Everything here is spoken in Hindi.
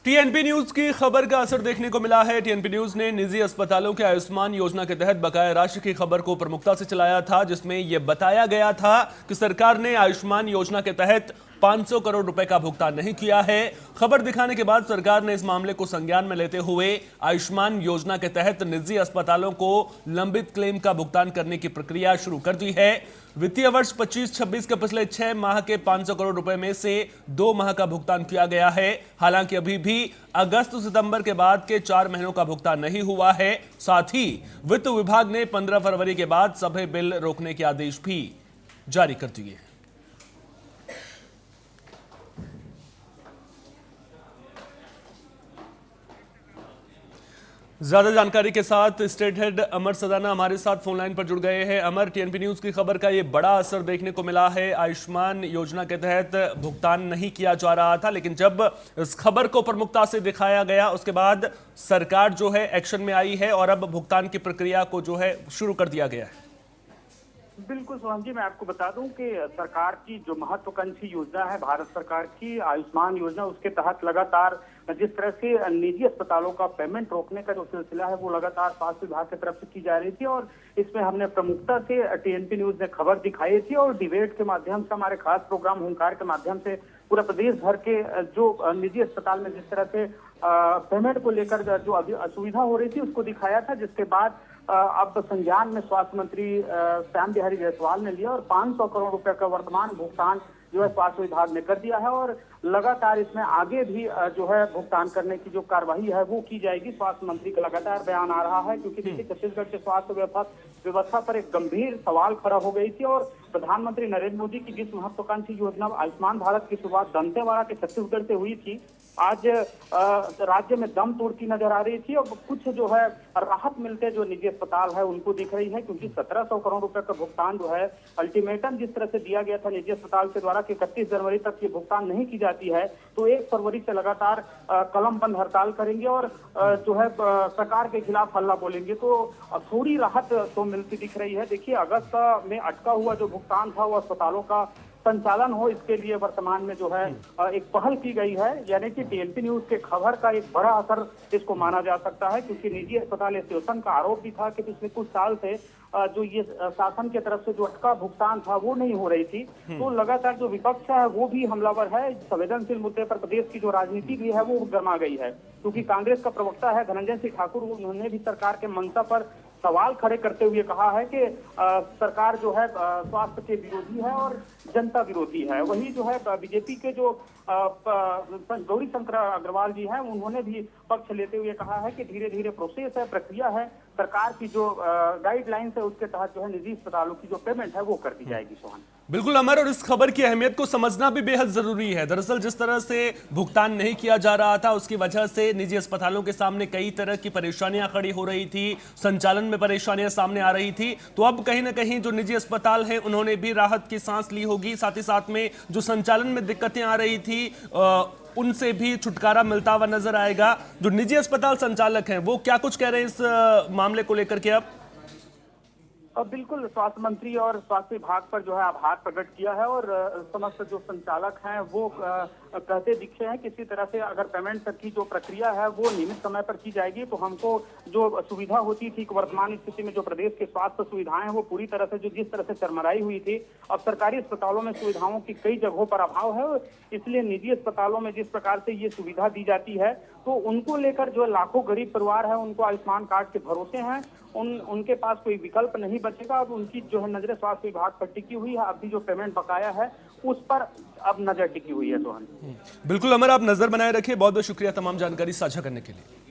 टीएनपी न्यूज की खबर का असर देखने को मिला है। टीएनपी न्यूज ने निजी अस्पतालों के आयुष्मान योजना के तहत बकाया राशि की खबर को प्रमुखता से चलाया था, जिसमें यह बताया गया था कि सरकार ने आयुष्मान योजना के तहत 500 करोड़ रुपए का भुगतान नहीं किया है। खबर दिखाने के बाद सरकार ने इस मामले को संज्ञान में लेते हुए आयुष्मान योजना के तहत निजी अस्पतालों को लंबित क्लेम का भुगतान करने की प्रक्रिया शुरू कर दी है। वित्तीय वर्ष 25-26 के पिछले 6 माह के 500 करोड़ रुपए में से 2 माह का भुगतान किया गया है। हालांकि अभी भी अगस्त सितंबर के बाद के 4 महीनों का भुगतान नहीं हुआ है। साथ ही वित्त विभाग ने 15 फरवरी के बाद सभी बिल रोकने के आदेश भी जारी कर दिए हैं। ज्यादा जानकारी के साथ स्टेट हेड अमर सदाना हमारे साथ फोन लाइन पर जुड़ गए हैं। अमर, टीएनपी न्यूज की खबर का ये बड़ा असर देखने को मिला है। आयुष्मान योजना के तहत भुगतान नहीं किया जा रहा था, लेकिन जब इस खबर को प्रमुखता से दिखाया गया उसके बाद सरकार जो है एक्शन में आई है और अब भुगतान की प्रक्रिया को जो है शुरू कर दिया गया है। बिल्कुल सोहन जी, मैं आपको बता दूं कि सरकार की जो महत्वाकांक्षी योजना है भारत सरकार की आयुष्मान योजना, उसके तहत लगातार जिस तरह से निजी अस्पतालों का पेमेंट रोकने का जो सिलसिला है वो लगातार स्वास्थ्य विभाग की तरफ से की जा रही थी और इसमें हमने प्रमुखता से टीएनपी न्यूज ने खबर दिखाई थी और डिबेट के माध्यम से हमारे खास प्रोग्राम हुंकार के माध्यम से पूरा प्रदेश भर के जो निजी अस्पताल में जिस तरह से पेमेंट को लेकर जो अभी असुविधा हो रही थी उसको दिखाया था, जिसके बाद अब संज्ञान में स्वास्थ्य मंत्री श्याम बिहारी जायसवाल ने लिया और 500 करोड़ रुपए का वर्तमान भुगतान जो है स्वास्थ्य विभाग ने कर दिया है और लगातार इसमें आगे भी जो है भुगतान करने की जो कार्यवाही है वो की जाएगी। स्वास्थ्य मंत्री का लगातार बयान आ रहा है क्योंकि देखिए छत्तीसगढ़ के स्वास्थ्य व्यवस्था पर एक गंभीर सवाल खड़ा हो गई थी और प्रधानमंत्री नरेंद्र मोदी की जिस महत्वाकांक्षी योजना आयुष्मान भारत की शुरुआत दंतेवाड़ा के छत्तीसगढ़ से हुई थी, आज राज्य में दम तोड़ती नजर आ रही थी और कुछ जो है राहत मिलते जो निजी अस्पताल है उनको दिख रही है, क्योंकि 1700 करोड़ रुपए का भुगतान जो है अल्टीमेटम जिस तरह से दिया गया था निजी अस्पताल के द्वारा कि 31 जनवरी तक ये भुगतान नहीं की जाती है तो 1 फरवरी से लगातार कलम बंद हड़ताल करेंगे और जो है सरकार के खिलाफ हल्ला बोलेंगे। तो थोड़ी राहत तो मिलती दिख रही है। देखिए अगस्त में अटका हुआ जो भुगतान था वो अस्पतालों का संचालन हो, इसके लिए वर्तमान में जो है एक पहल की गई है, यानी कि टीएनपी न्यूज के खबर का एक बड़ा असर इसको माना जा सकता है, क्योंकि निजी अस्पताल एसोसिएशन का आरोप भी था कि पिछले कुछ साल से जो ये शासन की तरफ से जो अटका भुगतान था वो नहीं हो रही थी। तो लगातार जो विपक्ष है वो भी हमलावर है। संवेदनशील मुद्दे पर प्रदेश की जो राजनीति भी है वो गर्मा गई है, क्योंकि कांग्रेस का प्रवक्ता है धनंजय सिंह ठाकुर, उन्होंने भी सरकार के मंशा पर सवाल खड़े करते हुए कहा है कि सरकार जो है स्वास्थ्य के विरोधी है और जनता विरोधी है। वही जो है बीजेपी के जो गौरी शंकर अग्रवाल जी हैं उन्होंने भी पक्ष लेते हुए कहा है कि धीरे धीरे प्रोसेस है, प्रक्रिया है, सरकार की जो गाइडलाइंस है उसके तहत जो है निजी अस्पतालों की जो पेमेंट है वो कर दी जाएगी। सोहन बिल्कुल अमर, और इस खबर की अहमियत को समझना भी बेहद जरूरी है। दरअसल जिस तरह से भुगतान नहीं किया जा रहा था उसकी वजह से निजी अस्पतालों के सामने कई तरह की परेशानियां खड़ी हो रही थी, संचालन में परेशानियां सामने आ रही थी। तो अब कहीं ना कहीं जो निजी अस्पताल हैं उन्होंने भी राहत की सांस ली होगी, साथ ही साथ में जो संचालन में दिक्कतें आ रही थी उनसे भी छुटकारा मिलता हुआ नजर आएगा। जो निजी अस्पताल संचालक हैं वो क्या कुछ कह रहे हैं इस मामले को लेकर के? अब बिल्कुल स्वास्थ्य मंत्री और स्वास्थ्य विभाग पर जो है आभार प्रकट किया है और समस्त जो संचालक हैं वो कहते दिखे हैं किसी तरह से अगर पेमेंट की जो प्रक्रिया है वो नियमित समय पर की जाएगी तो हमको जो सुविधा होती थी वर्तमान स्थिति में जो प्रदेश के स्वास्थ्य सुविधाएं वो पूरी तरह से जो जिस तरह से चरमराई हुई थी, अब सरकारी अस्पतालों में सुविधाओं की कई जगहों पर अभाव है, इसलिए निजी अस्पतालों में जिस प्रकार से ये सुविधा दी जाती है तो उनको लेकर जो लाखों गरीब परिवार है उनको आयुष्मान कार्ड के भरोसे हैं, उनके पास कोई विकल्प नहीं बचेगा। अब उनकी जो है नजरें स्वास्थ्य विभाग पर टिकी हुई है, अभी जो पेमेंट बकाया है उस पर अब नजर टिकी हुई है। सोहन बिल्कुल अमर, आप नजर बनाए रखिए। बहुत बहुत शुक्रिया तमाम जानकारी साझा करने के लिए।